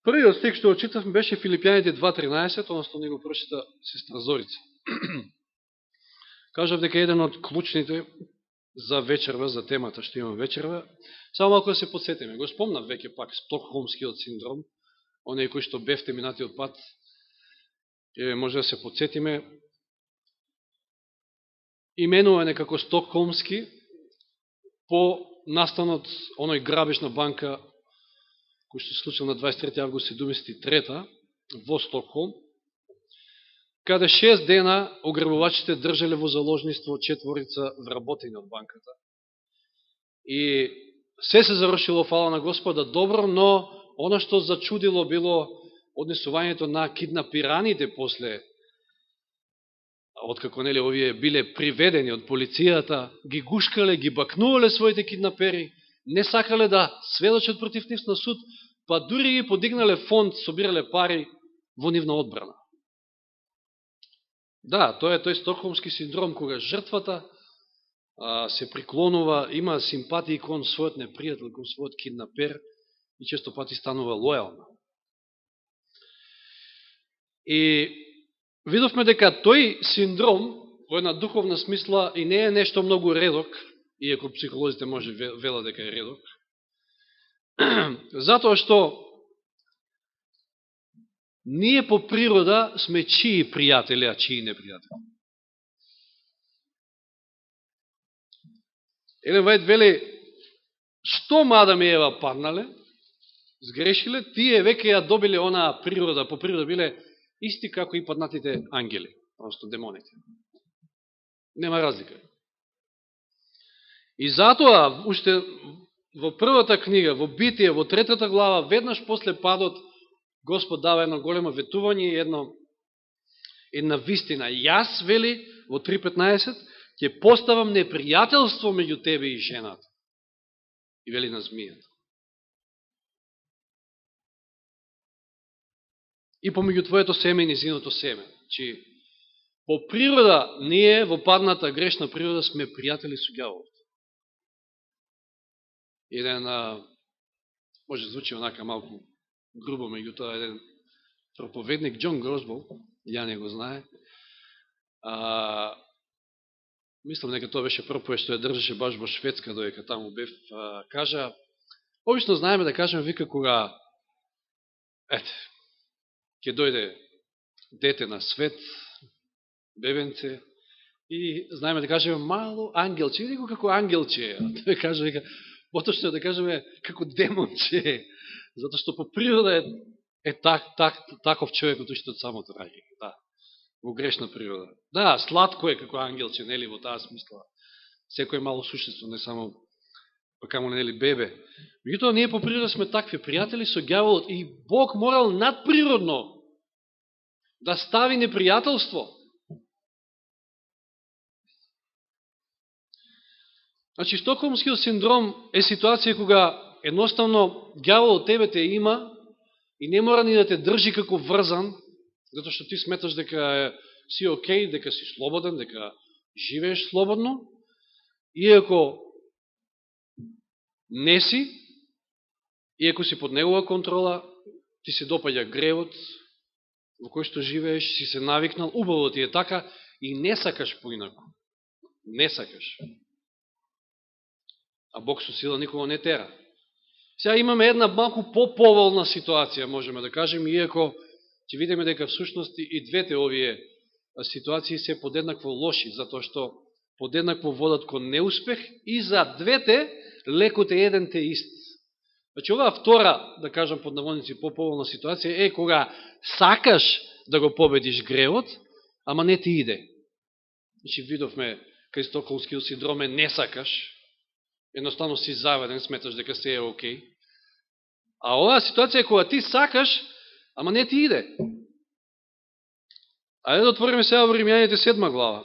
Првиот стих што очитавме беше Филипјаните 2.13, односно него прочита сестра Зорица. Кажав дека еден од клучните за вечерва, за темата што имам вечерва, само малко да се подсетиме. Го спомнав веќе пак стокхолмскиот синдром, оние кои што бевте минатиот пат, може да се подсетиме. Именуване како стокхолмски по настанот оној грабеж на банка кој што се случил на 23. август 1973 во Стокхолм, каде 6 дена ограбувачите држале во заложниство 4 вработени од банката. И се завршило, фала на Господа, добро, но оно што зачудило било однесувањето на киднапираните после, откако нели овие биле приведени од полицијата, ги гушкале, ги бакнувале своите киднапери, не сакале да сведочат против нив на суд, па дури ги подигнале фонд, собирале пари во нивна одбрана. Да, тоа е тој стокхолмски синдром, кога жртвата се приклонува, има симпатии кон својот непријател, кон својот киднапер и често пати станува лојална. И видовме дека тој синдром, во една духовна смисла, и не е нешто многу редок, иако психолозите може вела дека е редок, затоа што ние по природа сме чии пријатели, а чии непријатели. Елен Вајд вели, што Адам и Ева паднале, сгрешиле, тие веќе ја добиле онаа природа, по природа биле исти како и паднатите ангели, просто демоните. Нема разлика. И затоа, уште во првата книга, во Битие, во 3 глава, веднаш после падот, Господ дава едно големо ветување и една вистина. Јас, вели, во 3.15, ќе поставам непријателство меѓу тебе и жената. И вели на змијата. И помеѓу твоето семе и низиното семе. Чи, по природа, ние во падната грешна природа сме пријатели со ѓаволот. Еден, може звучи онака малку грубо, меѓутоа еден проповедник, Џон Гросбол, ја не го знае, мислам дека тоа беше проповед што ја држеше баш во Шведска, додека таму бев, кажа, обично знаеме да кажеме, вика, кога ќе дојде дете на свет, бебенце, и знаеме да кажеме мало ангелче, види го како ангелче, тој кажа, вика, поточно да кажеме како демонче, затоа што по природа е таков човек од уште од самото раѓање. Да, во грешна природа. Да, сладко е како ангелче, нели, во таа смисла. Секој мало суштество, не само па камо нели бебе. Меѓутоа ние по природа сме такви пријатели со ѓаволот и Бог морал надприродно да стави непријателство. Значи, стокхолмскиот синдром е ситуација кога едноставно ѓаволот тебе те има и не мора ни да те држи како врзан, затоа што ти сметаш дека си окей, дека си слободен, дека живееш слободно, иако не си, иако си под негова контрола, ти се допаѓа гревот во кој што живееш, си се навикнал, убаво ти е така и не сакаш поинаку. Не сакаш. А Бог со сила никога не тера. Сега имаме една малку по-поволна ситуација, можеме да кажем, иако ќе видиме дека всушност и двете овие ситуации се подеднакво лоши, затоа што подеднакво водат кон неуспех и за двете лекот е еден те ист. Значи, оваа втора, да кажам под наводници, по-поволна ситуација е кога сакаш да го победиш гревот, ама не ти иде. Значи, видовме кај стокхолмскиот синдром е не сакаш, едноставно си заведен, сметаш дека се е окей. А оваа ситуација е кога ти сакаш, ама не ти иде. Ајде да отвориме сега во Римјаните 7 глава.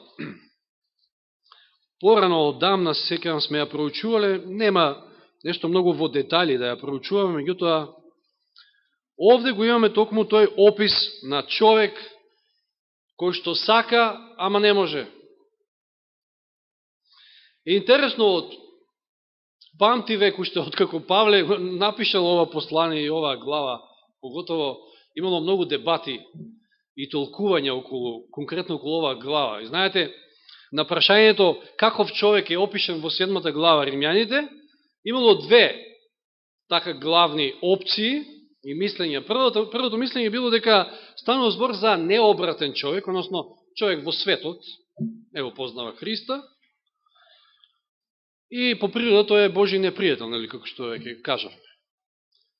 Порано одамна, секам сме ја проучувале, нема нешто многу во детали да ја проучуваме, меѓутоа овде го имаме токму тој опис на човек кој што сака, ама не може. И интересно, од памти век уште, откако Павле напишал ова послание и оваа глава Поготово имало многу дебати и толкувања конкретно околу оваа глава. И знаете, на прашањето каков човек е опишен во 7 глава Римјаните, имало две така главни опции и мислења. Првото мислење било дека станува збор за необратен човек, односно човек во светот, ево познава Христа, и по природа тој е Божи непријател, нели, како што ќе кажам.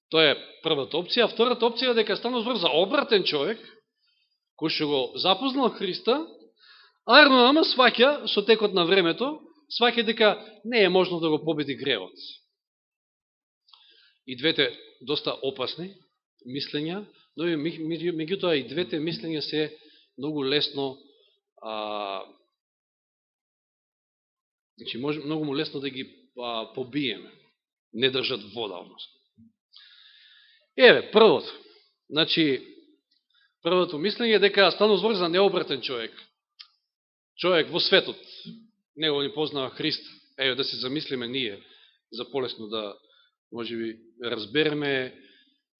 Тоа е првата опција. Втората опција е дека станува збор за обратен човек, кој што го запознал Христа, а ама сваќа со текот на времето, сваќа дека не е можно да го победи гревот. И двете доста опасни мислења, но меѓутоа и двете мислења се многу лесно значи може многу му лесно да ги побиеме. Не држат вода, односно. Еве, првото. Значи, првото мислење е дека станува збор за необратен човек. Човек во светот. Него не познава Христа. Еве, да се замислиме ние, за полесно да можеби разбереме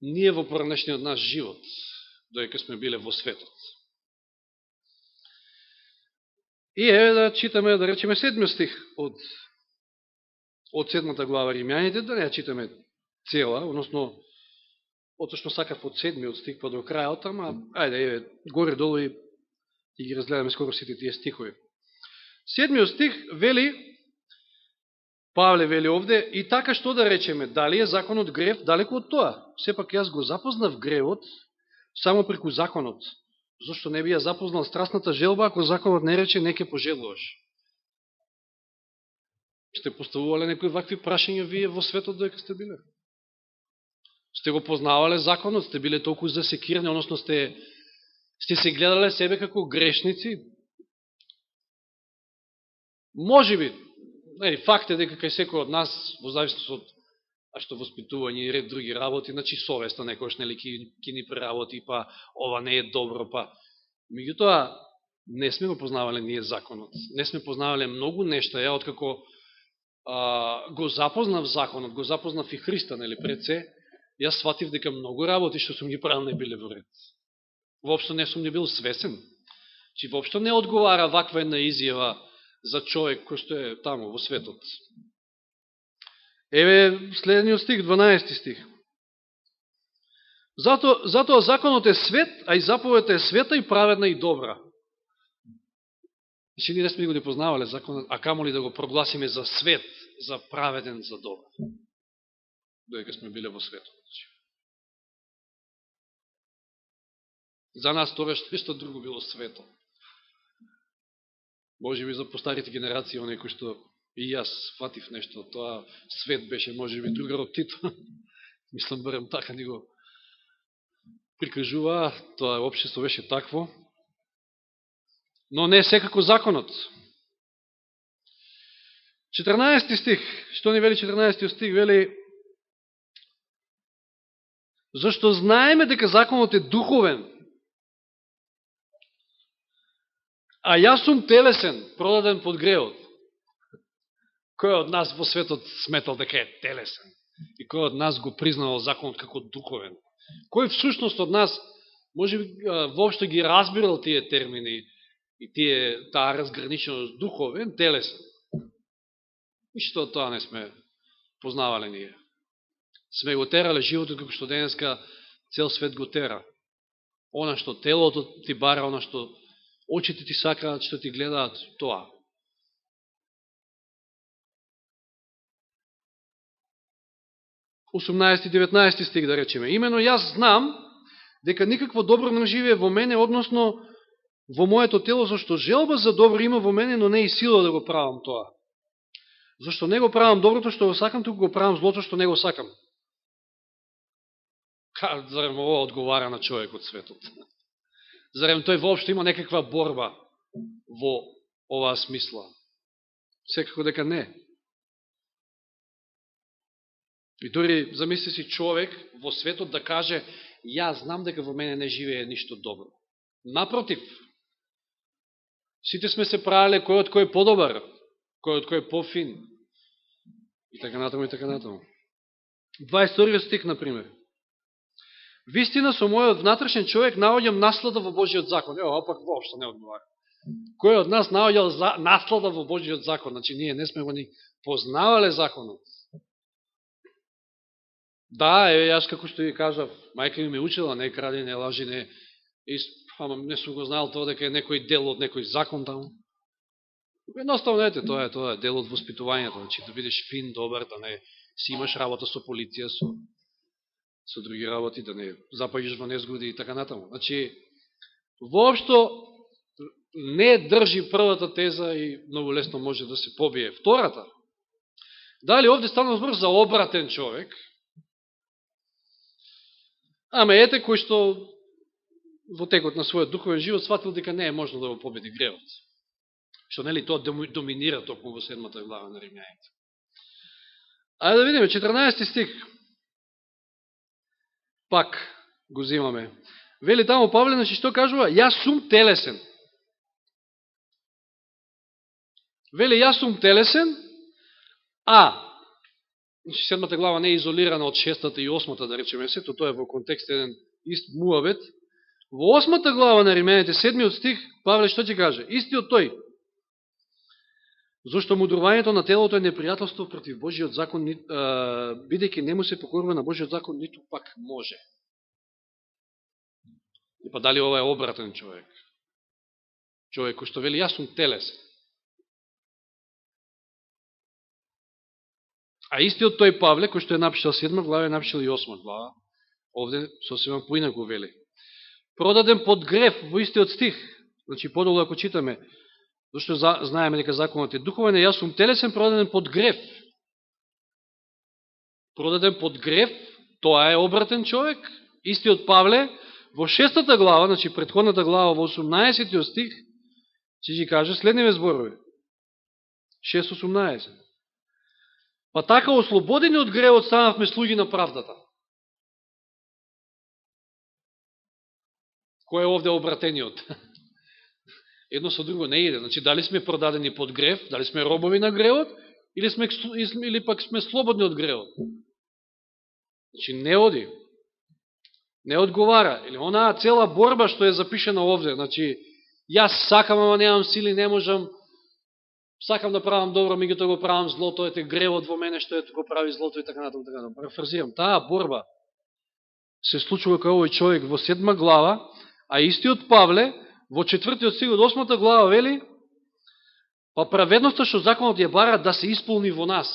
ние во поранешниот наш живот, додека сме биле во светот. И еве да читаме, да речеме 7 стих од 7 глава Римјаните, да не ја читаме цела, односно отошно сакав од 7 стих па до крајот, ама ајде, еве, горе-долу и ги разгледаме скоро сите тие стихови. 7 стих вели, Павле вели овде, и така што да речеме, дали е законот грев, далеко од тоа. Сепак јас го запознав гревот само преку законот. Зошто не би ја запознал страстната желба, ако законот не рече, не ќе пожелуваш? Сте поставувале некои вакви прашања вие во светот додека сте биле? Сте го познавале законот, сте биле толку засекирани, односно сте се гледале себе како грешници? Може би, факт е дека кај секој од нас, во зависност од што воспитување и ред други работи, значи совеста некојаш нели ќе ни преработи, па ова не е добро, па меѓутоа не сме го познавале ние законот. Не сме познавале многу нешта, ја откако го запознав законот, го запознав и Христа, нели пред се, јас сватив дека многу работи што сум ги правил не биле во ред. Воопшто не сум не бил свесен. Чи воопшто не одговара ваква една изјава за човек кој што е таму во светот. Еве следниот стих, 12 стих. Затоа законот е свет, а и заповедта е света и праведна и добра. Значи, ние не сме го не познавале законот, а камо ли да го прогласиме за свет, за праведен, за добар. Додека сме биле во светот. За нас тоа нешто друго било свето. Може би за постарите генерации, оние кои што и јас фатив нешто, тоа свет беше, може би, другарот Тито. Мислам, барем така ни го прикажува, тоа општество беше такво. Но не секако законот. 14 стих, што ни вели 14 стих, вели: зашто знаеме дека законот е духовен, а јас сум телесен, продаден под гревот. Кој од нас во светот сметал дека е телесен? И кој од нас го признал законот како духовен? Кој всушност од нас може би воопшто ги разбирал тие термини и таа разграниченост духовен, телесен? Ништо од тоа не сме познавале ние. Сме го терале животот како што денеска цел свет го тера. Она што телото ти бара, она што очите ти сакаат, што ти гледаат, тоа. Осумнаести и 19 стих да речеме. Имено јас знам дека никакво добро не живее во мене, односно во моето тело, зашто желба за добро има во мене, но не и сила да го правам тоа. Зашто не го правам доброто што го сакам, туку го правам злото што не го сакам. Зарем ова одговара на човек од светот? Зарем тој воопшто има некаква борба во оваа смисла? Секако дека не. И дори замисли си човек во светот да каже: јас знам дека во мене не живее ништо добро. Напротив, сите сме се правиле кој од кој е подобар, кој од кој е пофин. И така натаму, и така натаму. 22 стих, например. Вистина, со мојот внатрешен човек наоѓам наслада во Божиот закон. Ево, опак воопшто не одговара. Кој од нас наоѓал наслада во Божиот закон? Значи, ние не сме го ни познавале законот. Да, јас како што ви кажав, мајка ми ме учила, не кради, не лажи, ама не сум го знал тоа дека е некој дел од некој закон таму. Едноставно, ете, тоа е дел од воспитувањето, значи да бидеш фин, добар, да не си имаш работа со полиција, со други работи, да не запаѓаш во незгоди и така натаму. Значи, воопшто не држи првата теза и многу лесно може да се побие втората. Дали овде станува збор за обратен човек, ама ете кој што во текот на својот духовен живот сватил дека не е можно да го победи гревот. Што нели тоа доминира токму во 7 глава на Римјаните. Ајде да видиме 14 стих. Пак го земаме. Вели таму Павле, значи што кажува? Јас сум телесен. Вели јас сум телесен, значи 7 глава не е изолирана од 6 и 8, да речеме сето, тоа е во контекст еден ист муавет. Во 8 глава на Римјаните, 7 стих, Павле што ќе каже? Истиот тој. Зошто мудрувањето на телото е непријателство против Божиот закон, бидејќи не му се покорува на Божиот закон, ниту пак може. И па дали ова е обратен човек? Човек кој што вели, јас сум телесен. А истиот тој Павле, кој што е напишал 7 глава, е напишал и 8 глава, овде сосема поинаку вели. Продаден под грев во истиот стих, значи подолу ако читаме, зашто знаеме дека законот е духовен, јас сум телесен, продаден под грев. Продаден под грев, тоа е обратен човек. Истиот Павле, во 6 глава, значи предходната глава, во 18 стих, ќе ги каже следниве зборови. 6.18. Па така ослободени од гревот станавме слуги на правдата. Кој е овде обратениот? Едно со друго не иде. Значи, дали сме продадени под грев, дали сме робови на гревот, или пак сме слободни од гревот. Значи, не оди. Не одговара. Или онаа цела борба што е запишена овде. Значи, јас сакам, ама немам сили, не можам, сакам да правам добро, меѓутоа го правам злото, ете гревот во мене што го прави злото и така натаму, така натаму. Парафразирам, таа борба се случува кај овој човек во 7 глава, а истиот Павле во 4 стих од 8 глава вели, па праведноста што законот ја бара да се исполни во нас.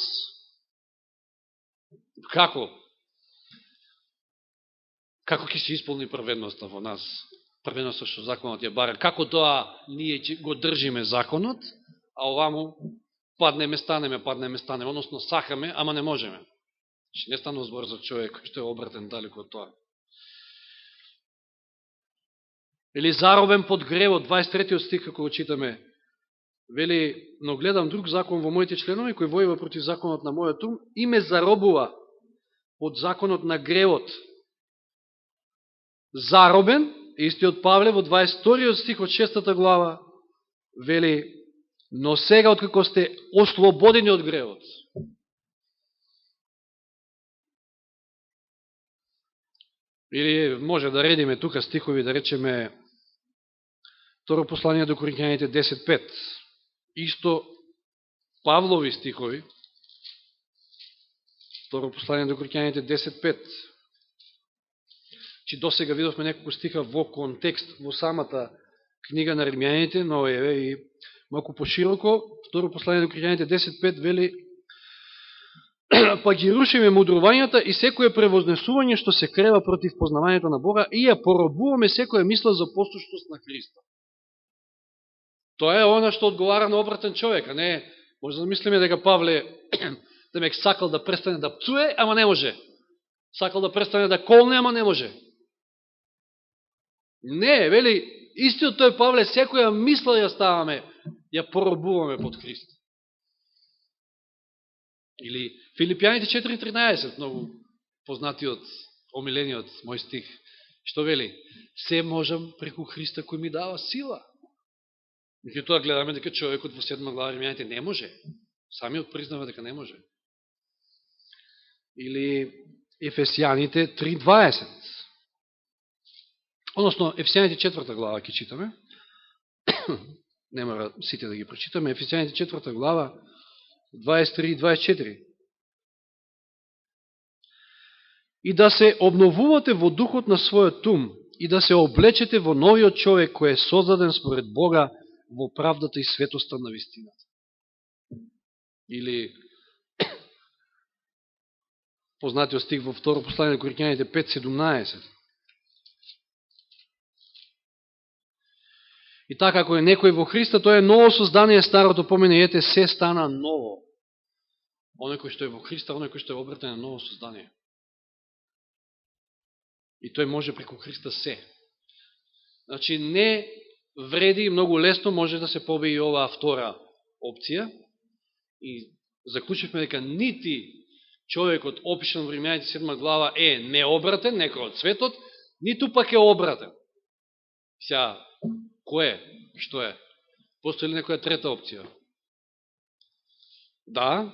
Како? Како ќе се исполни праведноста во нас? Праведноста што законот ја бара. Како тоа ние го држиме законот, а оваму паднеме, станеме, односно сакаме, ама не можеме. Че не станува збор за човек кој што е обратен далеко од тоа. Или заробен под гревот, 23 стих, како го читаме, вели, но гледам друг закон во моите членови, кој војува против законот на мојот ум, и ме заробува под законот на гревот. Заробен, истиот Павле, во 22 стих од 6 глава, вели, но сега, откако сте ослободени од гревот. Или може да редиме тука стихови, да речеме, второ послание до Коринќаните 10.5. Исто Павлови стихови. Второ послание до Коринќаните 10.5. Чи досега видовме неколку стиха во контекст, во самата книга на Римјаните, но еве и малку пошироко. Второ послание до Коринќаните 10.5 вели, па ги рушиме мудрувањата и секое превознесување што се крева против познавањето на Бога и ја поробуваме секоја мисла за послушност на Христа. Тоа е она што одговара на обратен човек, а не може да мислиме дека Павле демек сакал да престане да пцуе, ама не може. Сакал да престане да колне, ама не може. Не, вели, истиот тој Павле секоја мисла ја ставаме, ја поробуваме под Христа. Или Филипјаните 4.13, многу познатиот, омилениот мој стих, што вели, се можам преку Христа кој ми дава сила. Меѓутоа гледаме дека човекот во 7 глава Римјаните не може. Самиот признава дека не може. Или Ефесијаните 3.20. Односно, Ефесијаните 4 глава ќе читаме. Не мора сите да ги прочитаме. Ефесијаните 4 глава, 23 и 24. И да се обновувате во духот на својот ум, и да се облечете во новиот човек кој е создаден според Бога во правдата и светоста на вистината. Или познатиот стих во второ послание на Коринќаните 5:17. И така, ако е некој во Христа, тој е ново создание, старото помине, ете, се стана ново. Оној кој што е во Христа, оној кој што е обратен на ново создание. И тој може преку Христа се. Значи, не вреди и многу лесно може да се победи оваа втора опција. И заклучивме дека нити човекот опишан во Римјаните 7 глава е необратен, некој од светот, ниту пак е обратен. Сега, кој е? Што е? Постои ли некоја трета опција? Да,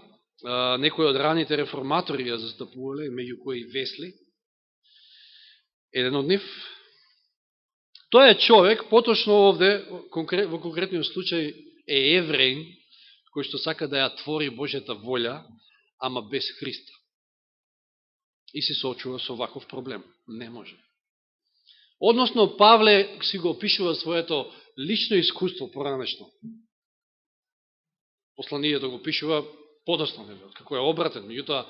некои од раните реформатори ја застапувале, меѓу кои Весли, еден од нив. Тој е човек, поточно овде, во конкретниот случај, е евреин, кој што сака да ја твори Божјата волја, ама без Христа. И се соочува со ваков проблем. Не може. Односно, Павле си го опишува своето лично искуство поранешно. Посланието го пишува подосно, како е обратен. Меѓутоа,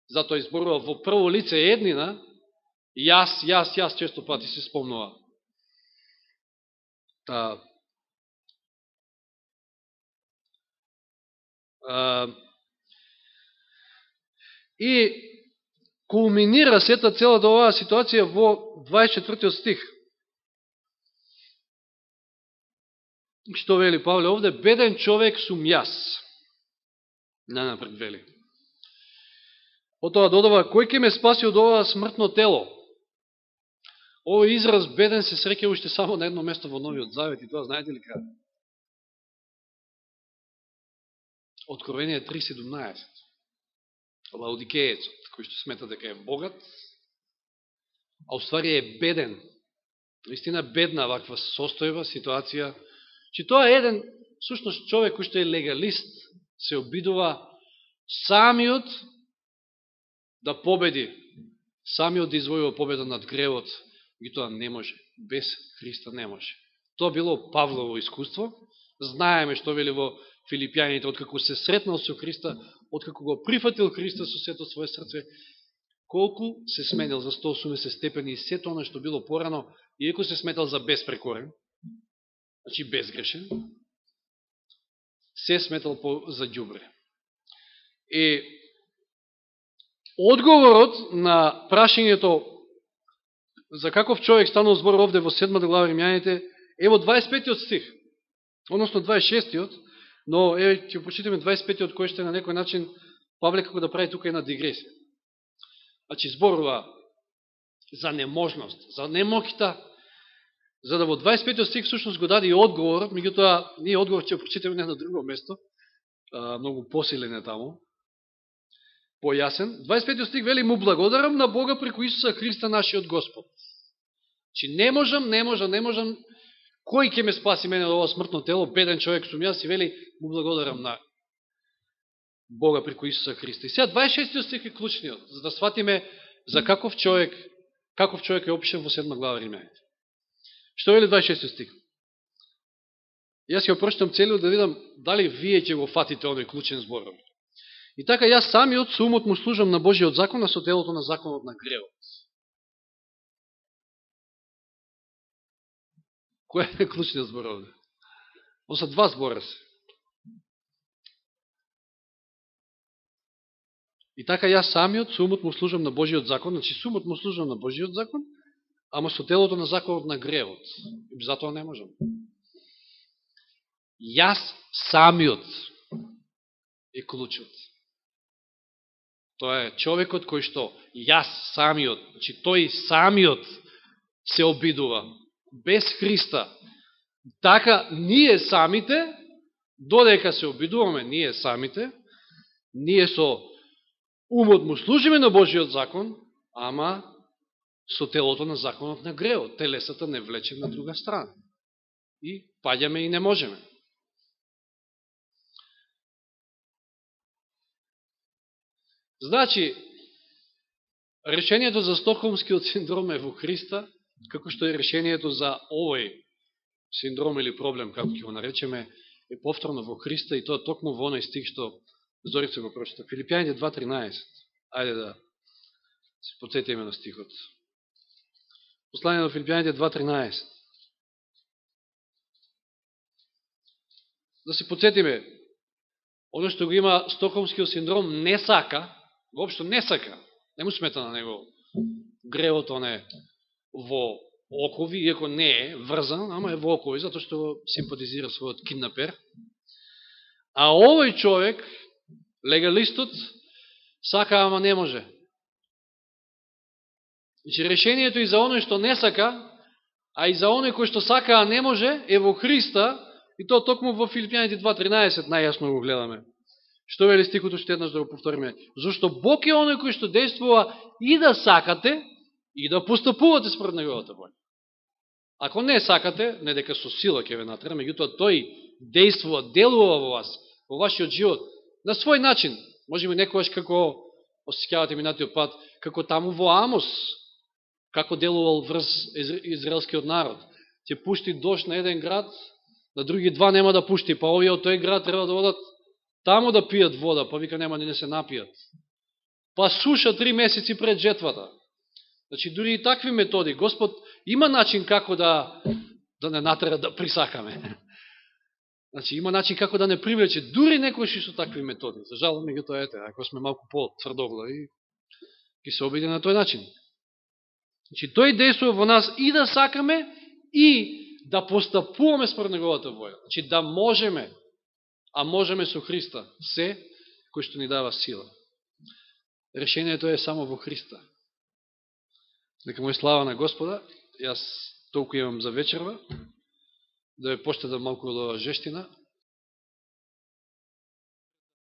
затоа изборува во прво лице еднина, јас, често пати се спомнува. И кулминира сета целата оваа ситуација во 24 стих. Што вели Павле овде? Беден човек сум јас. Напред вели. Потоа додава, кој ќе ме спаси од оваа смртно тело? Овој израз беден се среќа уште само на едно место во Новиот Завет, и тоа знаете ли каде? Откровение 3:17. Лаодикеецот, кој што смета дека е богат, а уствари е беден. Наистина бедна ваква состојба, ситуација. Че тоа е еден, всушност, човек кој што е легалист, се обидува самиот да победи, самиот да извојува победа над гревот, и тоа не може. Без Христа не може. Тоа било Павлово искуство. Знаеме што вели во Филипјаните, откако се сретнал со Христа, откако го прифатил Христа со сето своје срце, колку се сменил за 180 степени и сето оно што било порано, иако се сметал за безпрекорен, значи безгрешен, се сметал за ѓубре. И одговорот на прашањето за каков човек станал збор овде во 7 глава Римјаните е во 25 стих, односно 26-тиот, но ќе прочитаме 25-тиот кој што е на некој начин Павле како да прави тука една дигресија. Значи зборува за неможност, за немоќта, за да во 25 стих всушност го даде и одговорот, меѓутоа ние одговор ќе прочитаме не на друго место, многу посилен е таму, појасен. 25 стих вели, му благодарам на Бога преку Исуса Христа нашиот Господ. Чи не можам, кој ќе ме спаси мене од ова смртно тело, беден човек сум јас, и вели, му благодарам на Бога преку Исуса Христа. И сега 26 стих е клучниот, за да сватиме за каков човек е опишен во 7 глава Римјаните. Што вели 26 стих? Јас ќе го прочитам целиот да видам дали вие ќе го фатите оној клучен збор. И така јас самиот со умот му служам на Божиот закон, а со телото на законот на гревот. Кој е клучниот збор овде? Ovo са два збора се. И така јас самиот со умот му служам на Божиот закон, значи со умот му служам на Божиот закон, ама со телото на законот на гревот. И затоа не можам. Јас самиот е клучот. Тоа е човекот кој што јас самиот, значи тој самиот се обидува без Христа. Така ние самите, додека се обидуваме ние самите, ние со умот му служиме на Божиот закон, ама со телото на законот на греот. Телесата не влече на друга страна. И паѓаме и не можеме. Значи, решението за стокхолмскиот синдром е во Христа, како што е решението за овој синдром или проблем, како ќе го наречеме, е повторно во Христа и тоа токму во оној стих што Зорица го прочита. Филипјаните 2.13. Ајде да се подсетиме на стихот. Послание на Филипјаните 2.13. Да се подсетиме, оно што го има стокхолмскиот синдром не сака, воопшто не сака, не му смета на него гревот оне во окови, иако не е врзан, ама е во окови, затоа што симпатизира својот киднапер. А овој човек, легалистот, сака, ама не може. Значи, решението и за оној што не сака, а и за оној кој што сака, а не може, е во Христа, и тоа токму во Филипјаните 2.13 најасно го гледаме. Што вели стикото, што еднаш да го повториме? Зошто Бог е оној кој што действува и да сакате, и да постапувате според неговата воља. Ако не сакате, не дека со сила ќе ве натера, меѓутоа тој действува, делува во вас, во вашиот живот, на свој начин. Можеме некојаш како, осеќавате минатиот пат, како таму во Амос, како делувал врз израелскиот народ. Ќе пушти дожд на еден град, на други два нема да пушти, па овие од тој град треба да одат таму да пијат вода, па вика нема не се напијат. Па суша 3 месеци пред жетвата. Значи, дури и такви методи. Господ има начин како да не натера да присакаме. Значи, има начин како да не привлече, дури некојши со такви методи. За жал, меѓутоа, ете, ако сме малку по-тврдоглави, ќе се обиде на тој начин. Значи, тој действува во нас и да сакаме, и да постапуваме според неговата воја. Значи, да можеме, а можеме со Христа, се кој што ни дава сила. Решението е само во Христа. Нека му е слава на Господа. Јас толку имам за вечерва, да ве поштедам малку од ова жештина.